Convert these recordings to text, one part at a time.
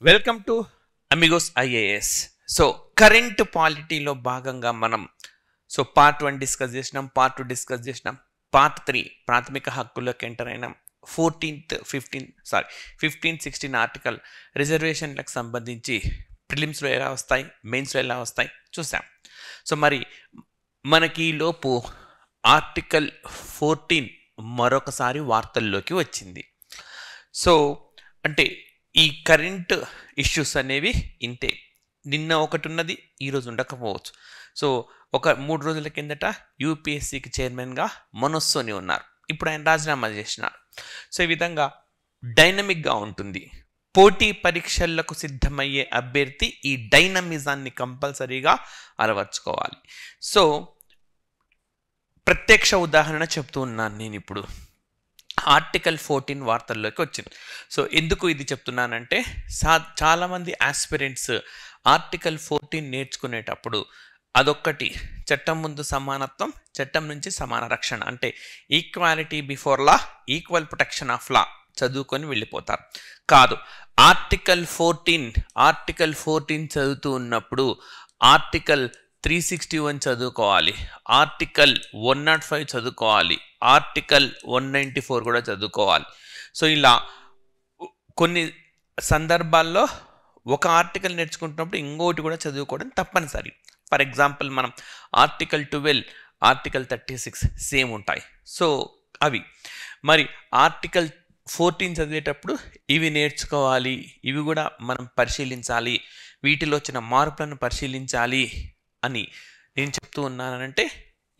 Welcome to amigos IAS. So current పాలిటీలో భాగంగా మనం పార్ట్ 1 డిస్కస్ చేసినాం, పార్ట్ 2 డిస్కస్ చేసినాం, పార్ట్ 3 ప్రాథమిక హక్కుల్లోకి ఎంటర్ అయినాం. 15-16 ఆర్టికల్ రిజర్వేషన్లకు సంబంధించి ప్రిలిమ్స్లో ఎలా వస్తాయి, మెయిన్స్లో ఎలా వస్తాయి చూసాం. సో మరి మనకి లోపు ఆర్టికల్ 14 మరొకసారి వార్తల్లోకి వచ్చింది. సో అంటే ఈ కరెంట్ ఇష్యూస్ అనేవి ఇంతే. నిన్న ఒకటి ఉన్నది, ఈరోజు ఉండకపోవచ్చు. సో ఒక 3 రోజుల కిందట యూపీఎస్సీకి చైర్మన్గా మనోజ్ సోని ఉన్నారు, ఇప్పుడు ఆయన రాజీనామా చేసినారు. సో ఈ విధంగా డైనమిక్గా ఉంటుంది. పోటీ పరీక్షలకు సిద్ధమయ్యే అభ్యర్థి ఈ డైనమిజాన్ని కంపల్సరీగా అలవర్చుకోవాలి. సో ప్రత్యక్ష ఉదాహరణ చెప్తూ ఉన్నాను నేను ఇప్పుడు. ఆర్టికల్ 14 వార్తల్లోకి వచ్చింది. సో ఎందుకు ఇది చెప్తున్నానంటే చాలామంది ఆస్పిరెంట్స్ ఆర్టికల్ 14 నేర్చుకునేటప్పుడు అదొక్కటి, చట్టం ముందు సమానత్వం, చట్టం నుంచి సమాన రక్షణ, అంటే equality before law, equal protection of law చదువుకొని వెళ్ళిపోతారు. కాదు, ఆర్టికల్ 14 చదువుతూ ఉన్నప్పుడు ఆర్టికల్ 361 చదువుకోవాలి, ఆర్టికల్ 105 చదువుకోవాలి, ఆర్టికల్ 194 కూడా చదువుకోవాలి. సో ఇలా కొన్ని సందర్భాల్లో ఒక ఆర్టికల్ నేర్చుకుంటున్నప్పుడు ఇంకోటి కూడా చదువుకోవడం తప్పనిసరి. ఫర్ ఎగ్జాంపుల్ మనం ఆర్టికల్ 12, ఆర్టికల్ 36 సేమ్ ఉంటాయి. సో అవి మరి ఆర్టికల్ 14 చదివేటప్పుడు ఇవి నేర్చుకోవాలి, ఇవి కూడా మనం పరిశీలించాలి, వీటిలో వచ్చిన మార్పులను పరిశీలించాలి అని నేను చెప్తూ ఉన్నానంటే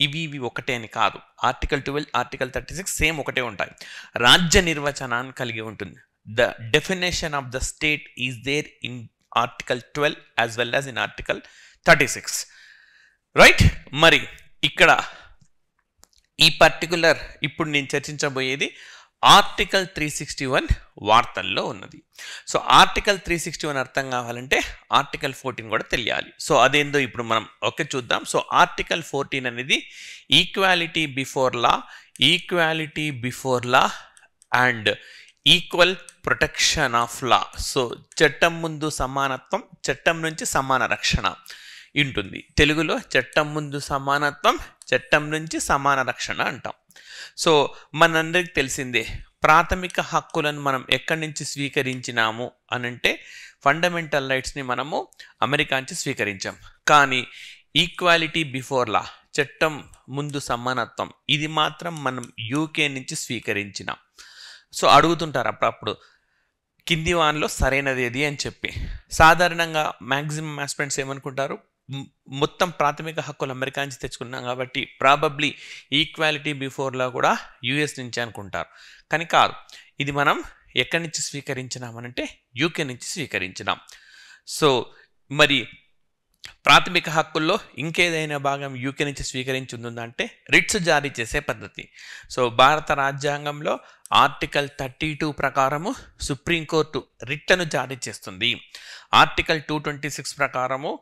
ఇవి ఒకటే అని కాదు. ఆర్టికల్ 12, ఆర్టికల్ 36 సేమ్ ఒకటే ఉంటాయి. రాజ్య నిర్వచనాన్ని కలిగి ఉంటుంది. The definition of the state is there in article 12 as well as in article 36, right. మరి ఇక్కడ ఈ పర్టికులర్ ఇప్పుడు నేను చర్చించబోయేది ఆర్టికల్ 361 వార్తల్లో ఉన్నది. సో ఆర్టికల్ 361 అర్థం కావాలంటే ఆర్టికల్ 14 కూడా తెలియాలి. సో అదేందో ఇప్పుడు మనం చూద్దాం. సో ఆర్టికల్ 14 అనేది equality before law and equal protection of law. So చట్టం ముందు సమానత్వం, చట్టం నుంచి సమాన రక్షణ ఉంటుంది. తెలుగులో చట్టం ముందు సమానత్వం, చట్టం నుంచి సమాన రక్షణ అంటాం. సో మనందరికి తెలిసిందే, ప్రాథమిక హక్కులను మనం ఎక్కడి నుంచి స్వీకరించినాము అనంటే ఫండమెంటల్ రైట్స్ని మనము అమెరికా నుంచి స్వీకరించాం. కానీ ఈక్వాలిటీ బిఫోర్ లా, చట్టం ముందు సమానత్వం, ఇది మాత్రం మనం యూకే నుంచి స్వీకరించినాం. సో అడుగుతుంటారు అప్పుడప్పుడు కింది వాన్లో సరైనది ఏది అని చెప్పి. సాధారణంగా మ్యాక్సిమం ఆస్పిరెంట్స్ ఏమనుకుంటారు, మొత్తం ప్రాథమిక హక్కులు అమెరికా నుంచి తెచ్చుకున్నాం కాబట్టి ప్రాబబ్లీ ఈక్వాలిటీ బిఫోర్లా కూడా యుఎస్ నుంచి అనుకుంటారు. కానీ కాదు, ఇది మనం ఎక్కడి నుంచి స్వీకరించినామనంటే యూకే నుంచి స్వీకరించినాం. సో మరి ప్రాథమిక హక్కుల్లో ఇంకేదైనా భాగం యూకే నుంచి స్వీకరించి ఉందంటే రిట్స్ జారీ చేసే పద్ధతి. సో భారత రాజ్యాంగంలో ఆర్టికల్ 32 ప్రకారము సుప్రీంకోర్టు రిట్లను జారీ చేస్తుంది. ఆర్టికల్ 226 ప్రకారము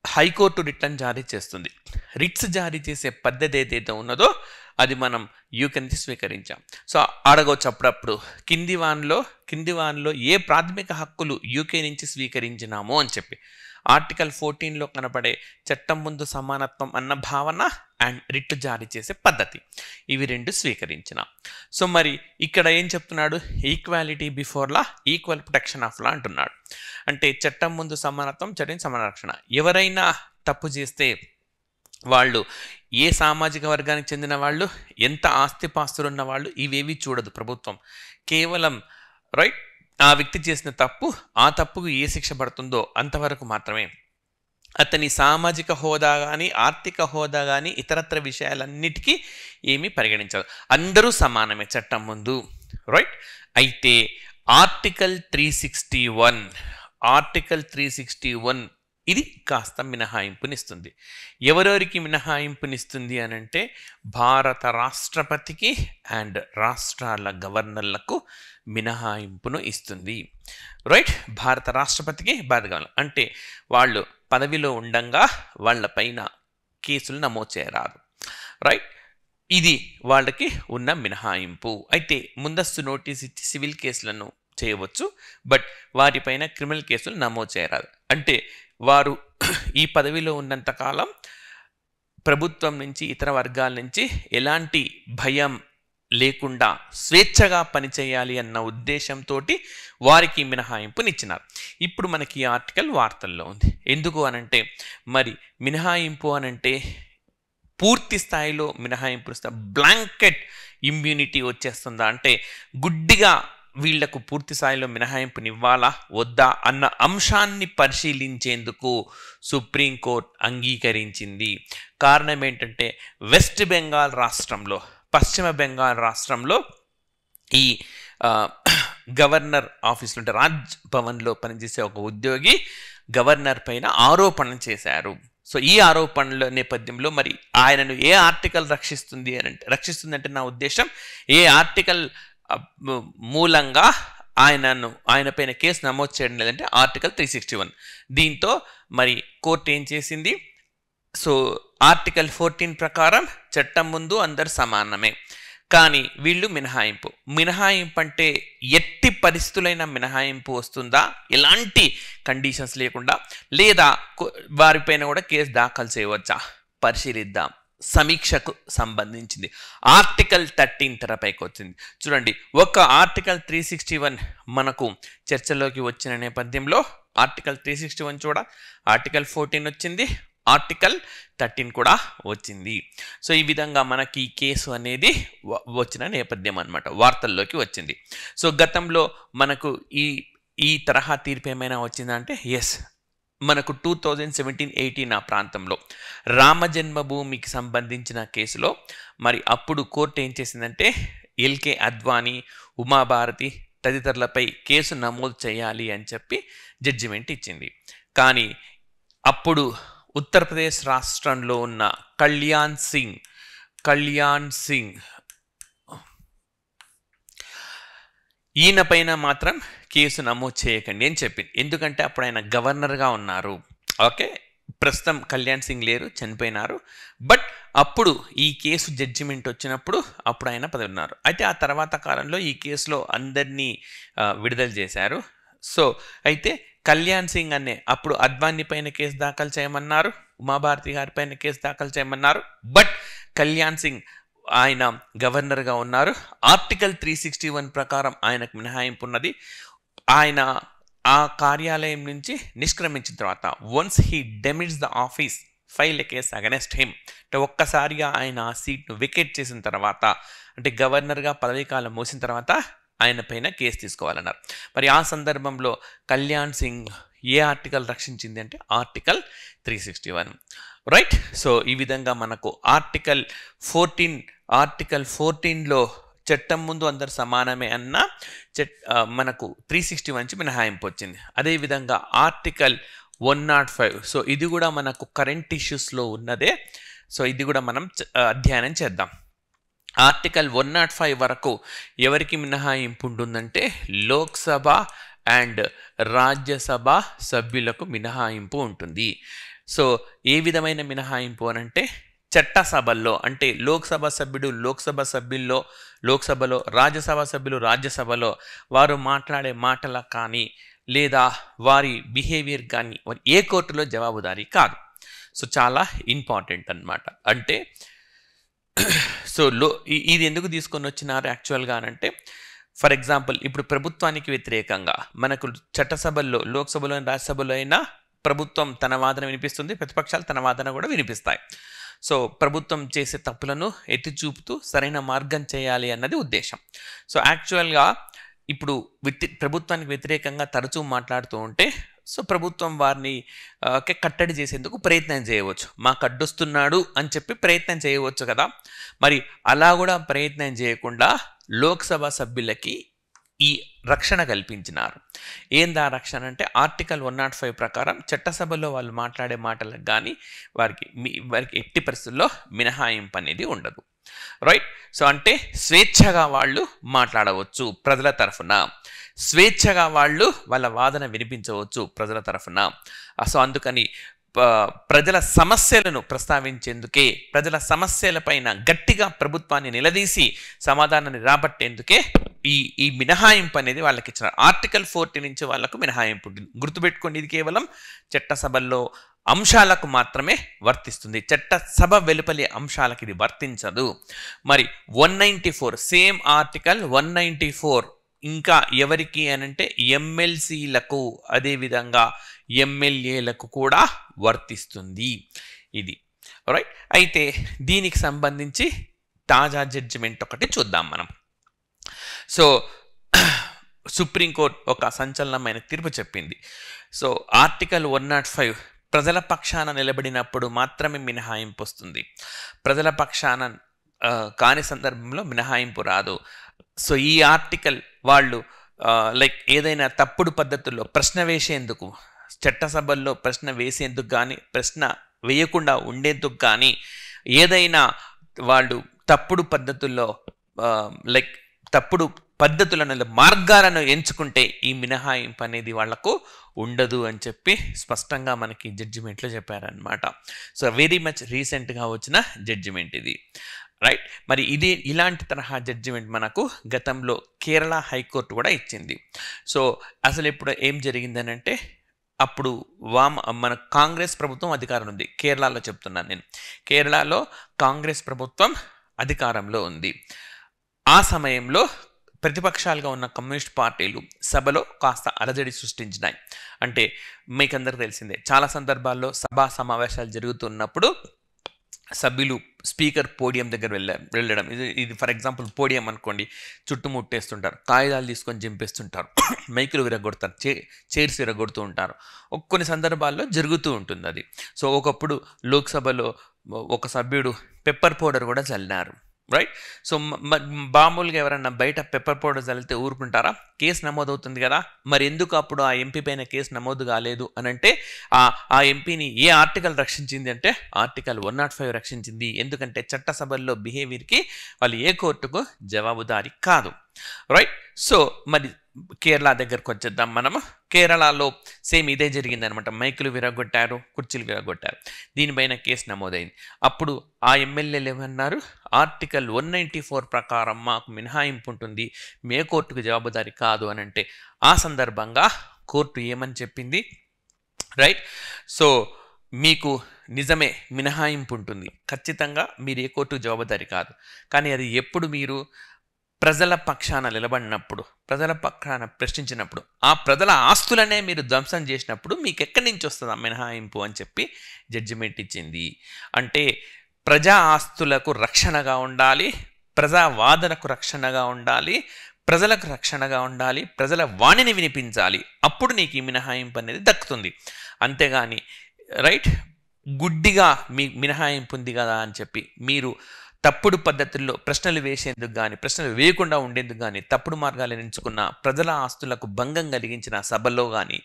హైకోర్టు రిట్లను జారీ చేస్తుంది. రిట్స్ జారీ చేసే పద్ధతి ఏదైతే ఉన్నదో అది మనం యూకే నుంచి స్వీకరించాం. సో అడగవచ్చు అప్పుడప్పుడు కింది వాన్లో ఏ ప్రాథమిక హక్కులు యూకే నుంచి స్వీకరించినామో అని చెప్పి. ఆర్టికల్ 14లో కనపడే చట్టం ముందు సమానత్వం అన్న భావన అండ్ రిట్ జారీ చేసే పద్ధతి, ఇవి రెండు స్వీకరించిన. సో మరి ఇక్కడ ఏం చెప్తున్నాడు, equality before law, equal protection of law అంటున్నాడు. అంటే చట్టం ముందు సమానత్వం, చట్టం సమాన రక్షణ. ఎవరైనా తప్పు చేస్తే వాళ్ళు ఏ సామాజిక వర్గానికి చెందిన వాళ్ళు, ఎంత ఆస్తిపాస్తులు ఉన్న వాళ్ళు, ఇవేవి చూడదు ప్రభుత్వం. కేవలం రైట్ ఆ వ్యక్తి చేసిన తప్పు, ఆ తప్పుకు ఏ శిక్ష పడుతుందో అంతవరకు మాత్రమే. అతని సామాజిక హోదా కానీ, ఆర్థిక హోదా కానీ, ఇతరత్ర విషయాలన్నిటికీ ఏమీ పరిగణించదు. అందరూ సమానమే చట్టం ముందు, రైట్. అయితే ఆర్టికల్ 361 ఇది కాస్త మినహాయింపునిస్తుంది. ఎవరెవరికి మినహాయింపునిస్తుంది అనంటే భారత రాష్ట్రపతికి అండ్ రాష్ట్రాల గవర్నర్లకు మినహాయింపును ఇస్తుంది, రైట్. భారత రాష్ట్రపతికి బాధగా అంటే వాళ్ళు పదవిలో ఉండంగా వాళ్ళపైన కేసులు నమోదు చేయరాదు, రైట్. ఇది వాళ్ళకి ఉన్న మినహాయింపు. అయితే ముందస్తు నోటీస్ ఇచ్చి సివిల్ కేసులను చేయవచ్చు, బట్ వారిపైన క్రిమినల్ కేసులు నమోదు చేయరాదు. అంటే వారు ఈ పదవిలో ఉన్నంతకాలం ప్రభుత్వం నుంచి, ఇతర వర్గాల నుంచి ఎలాంటి భయం లేకుండా స్వేచ్ఛగా పనిచేయాలి అన్న ఉద్దేశంతో వారికి మినహాయింపునిచ్చినారు. ఇప్పుడు మనకి ఈ ఆర్టికల్ వార్తల్లో ఉంది. ఎందుకు అనంటే మరి మినహాయింపు అనంటే పూర్తి స్థాయిలో మినహాయింపు బ్లాంకెట్ ఇమ్యూనిటీ వచ్చేస్తుందా, అంటే గుడ్డిగా వీళ్లకు పూర్తి స్థాయిలో మినహాయింపునివ్వాలా వద్దా అన్న అంశాన్ని పరిశీలించేందుకు సుప్రీంకోర్టు అంగీకరించింది. కారణం ఏంటంటే వెస్ట్ బెంగాల్ రాష్ట్రంలో, పశ్చిమ బెంగాల్ రాష్ట్రంలో ఈ గవర్నర్ ఆఫీసులో అంటే రాజ్ భవన్లో పనిచేసే ఒక ఉద్యోగి గవర్నర్ పైన ఆరోపణ చేశారు. సో ఈ ఆరోపణల నేపథ్యంలో మరి ఆయనను ఏ ఆర్టికల్ రక్షిస్తుందంటే నా ఉద్దేశం ఏ ఆర్టికల్ మూలంగా ఆయనపైన కేసు నమోదు చేయడం లేదంటే ఆర్టికల్ 361. దీంతో మరి కోర్టు ఏం చేసింది, సో ఆర్టికల్ 14 ప్రకారం చట్టం ముందు అందరు సమానమే, కానీ వీళ్ళు మినహాయింపు అంటే ఎట్టి పరిస్థితులైన మినహాయింపు వస్తుందా, ఎలాంటి కండిషన్స్ లేకుండా, లేదా వారిపైన కూడా కేసు దాఖలు చేయవచ్చా పరిశీలిద్దాం. సమీక్షకు సంబంధించింది ఆర్టికల్ 13 తెరపైకి వచ్చింది. చూడండి, ఒక ఆర్టికల్ 361 మనకు చర్చలోకి వచ్చిన నేపథ్యంలో ఆర్టికల్ 361 చూడ, ఆర్టికల్ 14 వచ్చింది, ఆర్టికల్ 13 కూడా వచ్చింది. సో ఈ విధంగా మనకి ఈ కేసు అనేది వచ్చిన నేపథ్యం అన్నమాట, వార్తల్లోకి వచ్చింది. సో గతంలో మనకు ఈ తరహా తీర్పు ఏమైనా వచ్చిందంటే ఎస్, మనకు 2017-18 ఆ ప్రాంతంలో రామజన్మభూమికి సంబంధించిన కేసులో మరి అప్పుడు కోర్టు ఏం చేసిందంటే ఎల్కే అద్వానీ, ఉమాభారతి తదితరులపై కేసు నమోదు చేయాలి అని చెప్పి జడ్జిమెంట్ ఇచ్చింది. కానీ అప్పుడు ఉత్తరప్రదేశ్ రాష్ట్రంలో ఉన్న కళ్యాణ్ సింగ్ ఈయన పైన మాత్రం కేసు నమోదు చేయకండి అని చెప్పింది. ఎందుకంటే అప్పుడు ఆయన గవర్నర్గా ఉన్నారు. ఓకే, ప్రస్తుతం కళ్యాణ్ సింగ్ లేరు, చనిపోయినారు. బట్ అప్పుడు ఈ కేసు జడ్జిమెంట్ వచ్చినప్పుడు అప్పుడు ఆయన పదవి ఉన్నారు. అయితే ఆ తర్వాత కాలంలో ఈ కేసులో అందరినీ విడుదల చేశారు. సో అయితే కళ్యాణ్ సింగ్ అనే అప్పుడు అద్వానీ పైన కేసు దాఖలు చేయమన్నారు, ఉమాభారతి గారి పైన కేసు దాఖలు చేయమన్నారు. బట్ కళ్యాణ్ సింగ్ ఆయన గవర్నర్గా ఉన్నారు. ఆర్టికల్ 361 ప్రకారం ఆయనకు మినహాయింపు ఉన్నది. ఆయన ఆ కార్యాలయం నుంచి నిష్క్రమించిన తర్వాత once he demits the office file a case against him, అంటే ఒక్కసారిగా ఆయన ఆ సీట్ను వికెట్ చేసిన తర్వాత, అంటే గవర్నర్గా పదవీకాలం మూసిన తర్వాత ఆయన పైన కేసు తీసుకోవాలన్నారు. మరి ఆ సందర్భంలో కళ్యాణ్ సింగ్ ఏ ఆర్టికల్ రక్షించింది అంటే ఆర్టికల్ 361, రైట్. సో ఈ విధంగా మనకు ఆర్టికల్ 14లో చట్టం ముందు అందరు సమానమే అన్న మనకు 361 మినహాయింపు వచ్చింది. అదేవిధంగా ఆర్టికల్ 105, సో ఇది కూడా మనకు కరెంట్ ఇష్యూస్లో ఉన్నదే. సో ఇది కూడా మనం అధ్యయనం చేద్దాం. ఆర్టికల్ 105 వరకు ఎవరికి మినహాయింపు ఉంటుందంటే లోక్సభ అండ్ రాజ్యసభ సభ్యులకు మినహాయింపు ఉంటుంది. సో ఏ విధమైన మినహాయింపు అనంటే చట్టసభల్లో, అంటే లోక్సభ సభ్యుడు లోక్సభలో, రాజ్యసభ సభ్యులు రాజ్యసభలో వారు మాట్లాడే మాటల కానీ లేదా వారి బిహేవియర్ కానీ ఏ కోర్టులో జవాబుదారీ కాదు. సో చాలా ఇంపార్టెంట్ అన్నమాట. అంటే సో ఇది ఎందుకు తీసుకొని వచ్చినారు యాక్చువల్గా అంటే, ఫర్ ఎగ్జాంపుల్ ఇప్పుడు ప్రభుత్వానికి వ్యతిరేకంగా మనకు చట్టసభల్లో, లోక్సభలో, రాజ్యసభలో అయినా ప్రభుత్వం తన వాదన వినిపిస్తుంది, ప్రతిపక్షాలు తన వాదన కూడా వినిపిస్తాయి. సో ప్రభుత్వం చేసే తప్పులను ఎత్తి చూపుతూ సరైన మార్గం చేయాలి అన్నది ఉద్దేశం. సో యాక్చువల్గా ఇప్పుడు ప్రభుత్వానికి వ్యతిరేకంగా తరచూ మాట్లాడుతూ ఉంటే సో ప్రభుత్వం వారిని కట్టడి చేసేందుకు ప్రయత్నం చేయవచ్చు, మాకు అడ్డొస్తున్నాడు అని చెప్పి ప్రయత్నం చేయవచ్చు కదా. మరి అలా కూడా ప్రయత్నం చేయకుండా లోక్సభ సభ్యులకి ఈ రక్షణ కల్పించినారు. ఏందా రక్షణ అంటే ఆర్టికల్ 105 ప్రకారం చట్టసభలో వాళ్ళు మాట్లాడే మాటలకు కానీ వారికి ఎట్టి పరిస్థితుల్లో మినహాయింపు అనేది ఉండదు, రైట్. సో అంటే స్వేచ్ఛగా వాళ్ళు మాట్లాడవచ్చు ప్రజల తరఫున, స్వేచ్ఛగా వాళ్ళు వాళ్ళ వాదన వినిపించవచ్చు ప్రజల తరఫున. సో అందుకని ప్రజల సమస్యలను ప్రస్తావించేందుకే, ప్రజల సమస్యలపైన గట్టిగా ప్రభుత్వాన్ని నిలదీసి సమాధానాన్ని రాబట్టేందుకే ఈ ఈ మినహాయింపు అనేది వాళ్ళకి ఇచ్చిన ఆర్టికల్ 40 నుంచి వాళ్ళకు మినహాయింపు ఉంటుంది. గుర్తుపెట్టుకోండి, ఇది కేవలం చట్టసభల్లో అంశాలకు మాత్రమే వర్తిస్తుంది. చట్టసభ వెలుపలి అంశాలకు ఇది వర్తించదు. మరి 194 సేమ్ ఆర్టికల్ 194 ఇంకా ఎవరికి అనంటే ఎమ్మెల్సీలకు అదేవిధంగా ఎమ్మెల్యేలకు కూడా వర్తిస్తుంది ఇది. రైట్, అయితే దీనికి సంబంధించి తాజా జడ్జిమెంట్ ఒకటి చూద్దాం మనం. సో సుప్రీంకోర్టు ఒక సంచలనమైన తీర్పు చెప్పింది. సో ఆర్టికల్ 105 ప్రజల పక్షాన నిలబడినప్పుడు మాత్రమే మినహాయింపు వస్తుంది. ప్రజల పక్షాన కాని సందర్భంలో మినహాయింపు రాదు. సో ఈ ఆర్టికల్ వాళ్ళు లైక్ ఏదైనా తప్పుడు పద్ధతుల్లో ప్రశ్న వేసేందుకు, చట్టసభల్లో ప్రశ్న వేసేందుకు కానీ ప్రశ్న వేయకుండా ఉండేందుకు కానీ ఏదైనా వాళ్ళు తప్పుడు పద్ధతుల్లో లైక్ తప్పుడు పద్ధతులను మార్గాలను ఎంచుకుంటే ఈ మినహాయింపు అనేది వాళ్లకు ఉండదు అని చెప్పి స్పష్టంగా మనకి జడ్జిమెంట్లో చెప్పారనమాట. సో వెరీ మచ్ రీసెంట్గా వచ్చిన జడ్జిమెంట్ ఇది. రైట్, మరి ఇది ఇలాంటి తరహా జడ్జిమెంట్ మనకు గతంలో కేరళ హైకోర్టు కూడా ఇచ్చింది. సో అసలు ఇప్పుడు ఏం జరిగిందనంటే, అప్పుడు మన కాంగ్రెస్ ప్రభుత్వం అధికారం ఉంది. కేరళలో చెప్తున్నాను నేను, కేరళలో కాంగ్రెస్ ప్రభుత్వం అధికారంలో ఉంది. ఆ సమయంలో ప్రతిపక్షాలుగా ఉన్న కమ్యూనిస్ట్ పార్టీలు సభలో కాస్త అలజడి సృష్టించినాయి. అంటే మీకందరికి తెలిసిందే, చాలా సందర్భాల్లో సభా సమావేశాలు జరుగుతున్నప్పుడు సభ్యులు స్పీకర్ పోడియం దగ్గర వెళ్ళడం, ఇది ఫర్ ఎగ్జాంపుల్ పోడియం అనుకోండి, చుట్టుముట్టేస్తుంటారు, కాగితాలు తీసుకొని చింపేస్తుంటారు, మైకులు విరగొడతారు, చైర్స్ విరగొడుతూ ఉంటారు. కొన్ని సందర్భాల్లో జరుగుతూ ఉంటుంది అది. సో ఒకప్పుడు లోక్సభలో ఒక సభ్యుడు పెప్పర్ పౌడర్ కూడా చల్లినారు. రైట్, సో మామూలుగా ఎవరన్నా బయట పెప్పర్ పౌడర్ చల్లితే ఊరుకుంటారా? కేసు నమోదవుతుంది కదా. మరి ఎందుకు అప్పుడు ఆ ఎంపీ పైన కేసు నమోదు కాలేదు అనంటే, ఆ ఎంపీని ఏ ఆర్టికల్ రక్షించింది అంటే ఆర్టికల్ 105 రక్షించింది. ఎందుకంటే చట్టసభల్లో బిహేవియర్కి వాళ్ళు ఏ కోర్టుకు జవాబుదారీ కాదు. రైట్, సో మరి కేరళ దగ్గరకు వచ్చేద్దాం మనము. కేరళలో సేమ్ ఇదే జరిగిందనమాట. మైకులు విరగొట్టారు, కుర్చీలు విరగొట్టారు. దీనిపైన కేసు నమోదైంది. అప్పుడు ఆ ఎమ్మెల్యేలు ఏమన్నారు, ఆర్టికల్ 194 ప్రకారం మాకు మినహాయింపు ఉంటుంది, మే కోర్టుకు జవాబుదారీ కాదు అని అంటే, ఆ సందర్భంగా కోర్టు ఏమని చెప్పింది, రైట్, సో మీకు నిజమే మినహాయింపు ఉంటుంది, ఖచ్చితంగా మీరు ఏ కోర్టుకు జవాబుదారీ కాదు. కానీ అది ఎప్పుడు మీరు ప్రజల పక్షాన నిలబడినప్పుడు, ప్రజల పక్షాన ప్రశ్నించినప్పుడు, ఆ ప్రజల ఆస్తులనే మీరు ధ్వంసం చేసినప్పుడు మీకు ఎక్కడి నుంచి వస్తుంది ఆ మినహాయింపు అని చెప్పి జడ్జిమెంట్ ఇచ్చింది. అంటే ప్రజా ఆస్తులకు రక్షణగా ఉండాలి, ప్రజా వాదనకు రక్షణగా ఉండాలి, ప్రజలకు రక్షణగా ఉండాలి, ప్రజల వాణిని వినిపించాలి, అప్పుడు నీకు ఈ మినహాయింపు అనేది దక్కుతుంది. అంతేగాని రైట్ గుడ్డిగా మీ మినహాయింపు ఉంది కదా అని చెప్పి మీరు తప్పుడు పద్ధతుల్లో ప్రశ్నలు వేసేందుకు కానీ ప్రశ్నలు వేయకుండా ఉండేందుకు కానీ తప్పుడు మార్గాలను ఎంచుకున్న, ప్రజల ఆస్తులకు భంగం కలిగించిన సభలో కానీ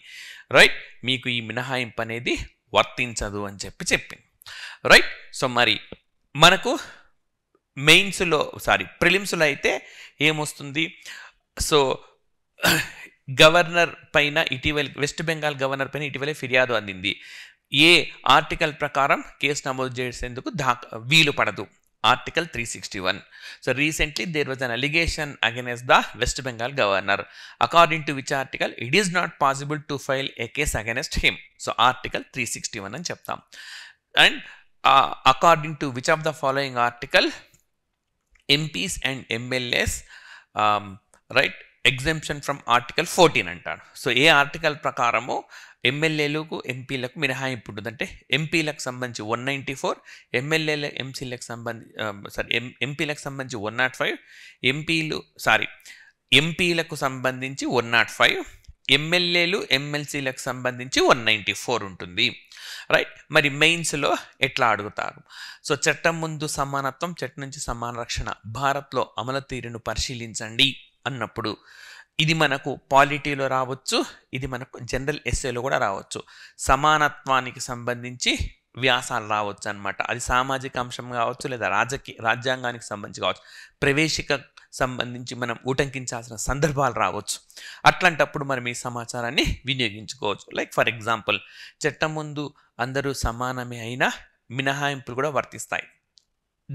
రైట్ మీకు ఈ మినహాయింపు అనేది వర్తించదు అని చెప్పింది. రైట్, సో మరి మనకు ప్రిలిమ్స్లో అయితే ఏమొస్తుంది, సో గవర్నర్ పైన ఇటీవల వెస్ట్ బెంగాల్ గవర్నర్ పైన ఇటీవలే ఫిర్యాదు అందింది. ఏ ఆర్టికల్ ప్రకారం కేసు నమోదు చేసేందుకు వీలు పడదు, article 361. So recently there was an allegation against the West Bengal governor, according to which article it is not possible to file a case against him. So article 361 అని చెప్తాం. And according to which of the following article MPs and MLAs right exemption from article 14 అంటాడు. So ఏ article ప్రకారము ఎమ్మెల్యేలకు ఎంపీలకు మినహాయింపు ఉంటుంది అంటే, ఎంపీలకు సంబంధించి 194, ఎంపీలకు సంబంధించి 105, ఎంపీలకు సంబంధించి 105, ఎమ్మెల్యేలు ఎమ్మెల్సీలకు సంబంధించి 194 ఉంటుంది. రైట్, మరి మెయిన్స్లో ఎట్లా అడుగుతారు, సో చట్టం ముందు సమానత్వం, చట్టం నుంచి సమాన రక్షణ, భారత్లో అమలు తీరును పరిశీలించండి అన్నప్పుడు ఇది మనకు పాలిటీలో రావచ్చు, ఇది మనకు జనరల్ ఎస్ఏలో కూడా రావచ్చు. సమానత్వానికి సంబంధించి వ్యాసాలు రావచ్చు అనమాట. అది సామాజిక అంశం కావచ్చు, లేదా రాజ్యాంగానికి సంబంధించి కావచ్చు, ప్రవేశిక సంబంధించి మనం ఉటంకించాల్సిన సందర్భాలు రావచ్చు. అట్లాంటప్పుడు మనం ఈ సమాచారాన్ని వినియోగించుకోవచ్చు. లైక్ ఫర్ ఎగ్జాంపుల్, చట్టం ముందు అందరూ సమానమే అయినా మినహాయింపులు కూడా వర్తిస్తాయి.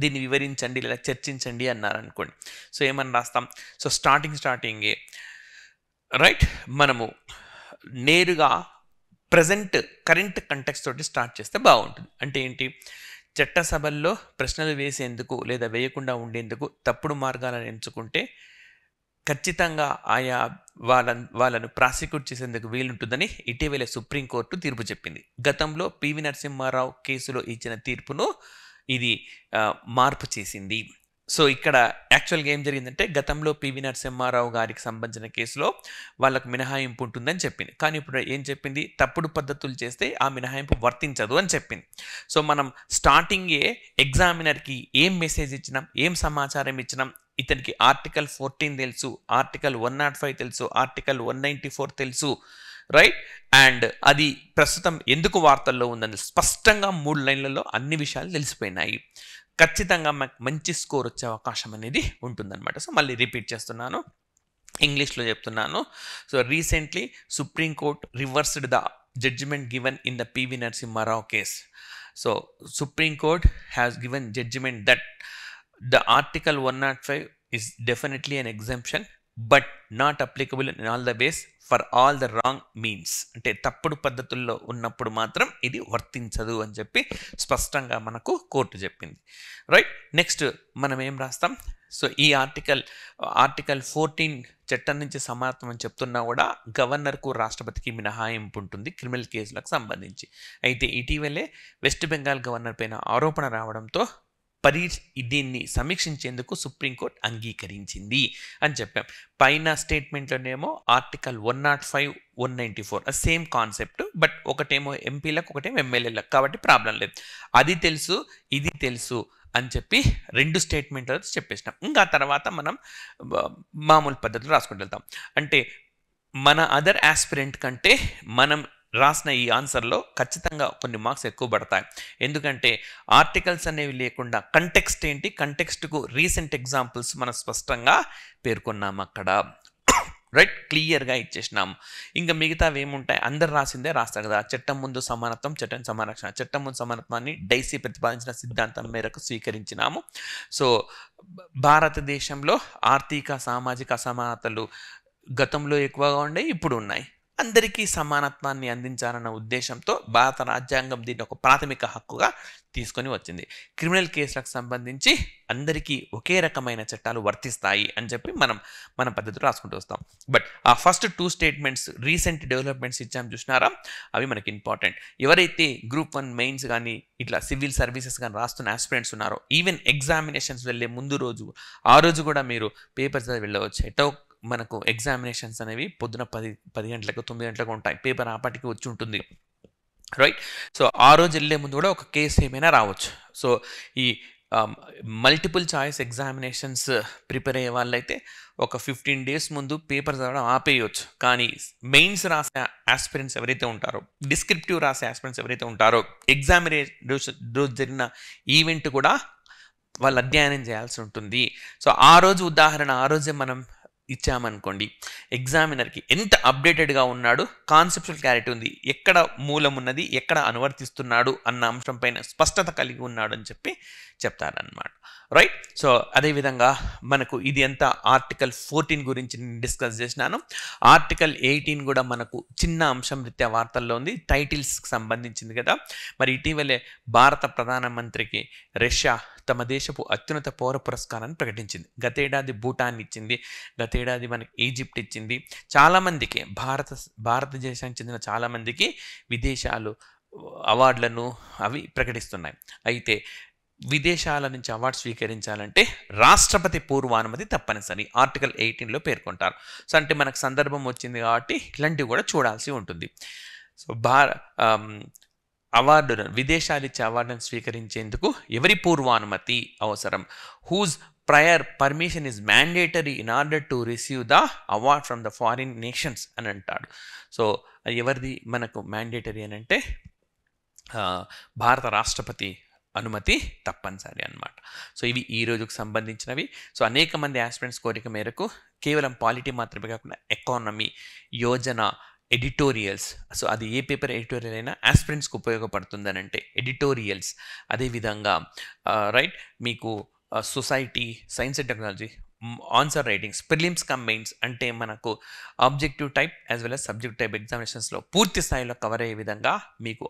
దీన్ని వివరించండి లేదా చర్చించండి అన్నారు అనుకోండి. సో ఏమని రాస్తాం? సో స్టార్టింగే రైట్ మనము నేరుగా కరెంట్ కంటెక్స్ట్ తోటి స్టార్ట్ చేస్తే బాగుంటుంది. అంటే ఏంటి? చట్టసభల్లో ప్రశ్నలు వేసేందుకు లేదా వేయకుండా ఉండేందుకు తప్పుడు మార్గాలను ఎంచుకుంటే ఖచ్చితంగా ఆయా వాళ్ళను ప్రాసిక్యూట్ చేసేందుకు వీలుంటుందని ఇటీవల సుప్రీంకోర్టు తీర్పు చెప్పింది. గతంలో పివి నరసింహారావు కేసులో ఇచ్చిన తీర్పును ఇది మార్పు చేసింది. సో ఇక్కడ యాక్చువల్గా ఏం జరిగిందంటే, గతంలో పివి నరసింహారావు గారికి సంబంధించిన కేసులో వాళ్ళకు మినహాయింపు ఉంటుందని చెప్పింది. కానీ ఇప్పుడు ఏం చెప్పింది? తప్పుడు పద్ధతులు చేస్తే ఆ మినహాయింపు వర్తించదు అని చెప్పింది. సో మనం స్టార్టింగే ఎగ్జామినర్కి ఏం మెసేజ్ ఇచ్చినాం, ఏం సమాచారం ఇచ్చినాం, ఇతనికి ఆర్టికల్ 14 తెలుసు, ఆర్టికల్ 105 తెలుసు, ఆర్టికల్ 194 తెలుసు, రైట్? అండ్ అది ప్రస్తుతం ఎందుకు వార్తల్లో ఉందని స్పష్టంగా 3 లైన్లలో అన్ని విషయాలు తెలిసిపోయినాయి. ఖచ్చితంగా మంచి స్కోర్ వచ్చే అవకాశం అనేది ఉంటుందన్నమాట. సో మళ్ళీ రిపీట్ చేస్తున్నాను, ఇంగ్లీష్లో చెప్తున్నాను. So recently supreme court reversed the judgement given in the PV Narasimha Rao case. So supreme court has given judgement that the article 105 is definitely an exemption but not applicable in all the ways for all the wrong means. అంటే తప్పుడు పద్ధతుల్లో ఉన్నప్పుడు మాత్రం ఇది వర్తించదు అని చెప్పి స్పష్టంగా మనకు కోర్టు చెప్పింది, రైట్? నెక్స్ట్ మనం ఏం రాస్తాం? సో ఈ ఆర్టికల్ 14 చట్టం నుంచి సమానత్వం అని చెప్తున్నా కూడా గవర్నర్కు రాష్ట్రపతికి మినహాయింపు ఉంటుంది క్రిమినల్ కేసులకు సంబంధించి. అయితే ఇటీవలే వెస్ట్ బెంగాల్ గవర్నర్ పైన ఆరోపణ రావడంతో దీన్ని సమీక్షించేందుకు సుప్రీంకోర్టు అంగీకరించింది అని చెప్పాం. పైన స్టేట్మెంట్లోనేమో ఆర్టికల్ 105, 194 సేమ్ కాన్సెప్ట్, బట్ ఒకటేమో ఎంపీలకు ఒకటేమో ఎమ్మెల్యేలకు, కాబట్టి ప్రాబ్లం లేదు. అది తెలుసు, ఇది తెలుసు అని చెప్పి 2 స్టేట్మెంట్లు చెప్పేసినాం. ఇంకా తర్వాత మనం మామూలు పద్ధతిలో రాసుకుంటూ వెళ్తాం. అంటే మన అదర్ ఆస్పిరెంట్ కంటే మనం రాసిన ఈ ఆన్సర్లో ఖచ్చితంగా కొన్ని మార్క్స్ ఎక్కువ పడతాయి. ఎందుకంటే ఆర్టికల్స్ అనేవి లేకుండా కంటెక్స్ట్ ఏంటి, కంటెక్స్ట్కు రీసెంట్ ఎగ్జాంపుల్స్ మనం స్పష్టంగా పేర్కొన్నాము అక్కడ, రైట్? క్లియర్గా ఇచ్చేసినాము. ఇంకా మిగతావి ఏముంటాయి? అందరు రాసిందే రాస్తారు కదా. చట్టం ముందు సమానత్వం, చట్టం సమానరక్షణ. చట్టం ముందు సమానత్వాన్ని డైసీ ప్రతిపాదించిన సిద్ధాంతం మేరకు స్వీకరించినాము. సో భారతదేశంలో ఆర్థిక సామాజిక అసమానతలు గతంలో ఎక్కువగా ఉండే, ఇప్పుడు ఉన్నాయి. అందరికీ సమానత్వాన్ని అందించాలన్న ఉద్దేశంతో భారత రాజ్యాంగం దీన్ని ఒక ప్రాథమిక హక్కుగా తీసుకొని వచ్చింది. క్రిమినల్ కేసులకు సంబంధించి అందరికీ ఒకే రకమైన చట్టాలు వర్తిస్తాయి అని చెప్పి మన పద్ధతిలో రాసుకుంటూ వస్తాం. బట్ ఆ ఫస్ట్ 2 స్టేట్మెంట్స్ రీసెంట్ డెవలప్మెంట్స్ ఇచ్చాం చూసినారా, అవి మనకి ఇంపార్టెంట్. ఎవరైతే గ్రూప్ 1 మెయిన్స్ కానీ ఇట్లా సివిల్ సర్వీసెస్ కానీ రాస్తున్న ఆస్పిరెంట్స్ ఉన్నారో, ఈవెన్ ఎగ్జామినేషన్స్ వెళ్ళే ముందు రోజు ఆ రోజు కూడా మీరు పేపర్స్ వెళ్ళవచ్చు. ఎటో మనకు ఎగ్జామినేషన్స్ అనేవి పొద్దున 10 గంటలకు 9 గంటలకు ఉంటాయి, పేపర్ ఆపాటికి వచ్చి ఉంటుంది, రైట్? సో ఆ రోజు వెళ్ళే ముందు కూడా ఒక కేసు ఏమైనా రావచ్చు. సో ఈ మల్టిపుల్ చాయిస్ ఎగ్జామినేషన్స్ ప్రిపేర్ అయ్యే వాళ్ళైతే ఒక 15 డేస్ ముందు పేపర్ చదవడం ఆపేయవచ్చు. కానీ మెయిన్స్ రాసే ఆస్పిరెంట్స్ ఎవరైతే ఉంటారో, డిస్క్రిప్టివ్ రాసే ఆస్పిరెంట్స్ ఎవరైతే ఉంటారో, ఎగ్జామినేషన్ రోజు జరిగిన ఈవెంట్ కూడా వాళ్ళు అధ్యయనం చేయాల్సి ఉంటుంది. సో ఆ రోజు ఉదాహరణ ఆ రోజే మనం ఇచ్చామనుకోండి, ఎగ్జామినర్కి ఎంత అప్డేటెడ్గా ఉన్నాడు, కాన్సెప్చువల్ క్లారిటీ ఉంది, ఎక్కడ మూలం ఉన్నది, ఎక్కడ అనువర్తిస్తున్నాడు అన్న అంశం పైన స్పష్టత కలిగి ఉన్నాడు అని చెప్పి చెప్తారనమాట, రైట్? సో అదేవిధంగా మనకు ఇది ఎంత ఆర్టికల్ 14 గురించి నేను డిస్కస్ చేసినాను. ఆర్టికల్ 18 కూడా మనకు చిన్న అంశం రీత్యా వార్తల్లో ఉంది, టైటిల్స్కి సంబంధించింది కదా. మరి ఇటీవలే భారత ప్రధానమంత్రికి రష్యా తమ దేశపు అత్యున్నత పౌర పురస్కారాన్ని ప్రకటించింది. గతేడాది భూటాన్ ఇచ్చింది, గతేడాది మనకి ఈజిప్ట్ ఇచ్చింది. చాలామందికి భారతదేశానికి చెందిన చాలామందికి విదేశాలు అవార్డులను అవి ప్రకటిస్తున్నాయి. అయితే విదేశాల నుంచి అవార్డు స్వీకరించాలంటే రాష్ట్రపతి పూర్వానుమతి తప్పనిసరి, ఆర్టికల్ 18లో పేర్కొంటారు. సో అంటే మనకు సందర్భం వచ్చింది కాబట్టి ఇలాంటివి కూడా చూడాల్సి ఉంటుంది. సో అవార్డును విదేశాలు ఇచ్చే అవార్డును స్వీకరించేందుకు ఎవరి పూర్వానుమతి అవసరం? Whose prior permission is mandatory in order to receive the award from the foreign nations అని అంటాడు. సో ఎవరిది మనకు మ్యాండేటరీ అని అంటే భారత రాష్ట్రపతి అనుమతి తప్పనిసరి అన్నమాట. సో ఇవి ఈ రోజుకు సంబంధించినవి. సో అనేక మంది ఆస్పిరెంట్స్ కోరిక మేరకు కేవలం పాలిటీ మాత్రమే కాకుండా ఎకానమీ, యోజన, ఎడిటోరియల్స్. సో అది ఏ పేపర్ ఎడిటోరియల్ అయినా ఆస్పిరెంట్స్కి ఉపయోగపడుతుందని అంటే ఎడిటోరియల్స్. అదేవిధంగా రైట్ మీకు society, science and technology, answer writings, prelims cum mains అంటే మనకు objective type as well as subject type ఎగ్జామినేషన్స్లో పూర్తి స్థాయిలో కవర్ అయ్యే విధంగా మీకు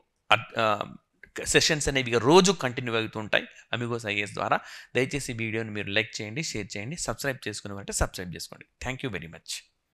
సెషన్స్ అనేవి రోజు కంటిన్యూ అవుతుంటాయి అమిగోస్ ఐఏఎస్ ద్వారా. దయచేసి వీడియోని మీరు లైక్ చేయండి, షేర్ చేయండి, సబ్స్క్రైబ్ చేసుకుని అంటే సబ్స్క్రైబ్ చేసుకోండి. Thank you very much.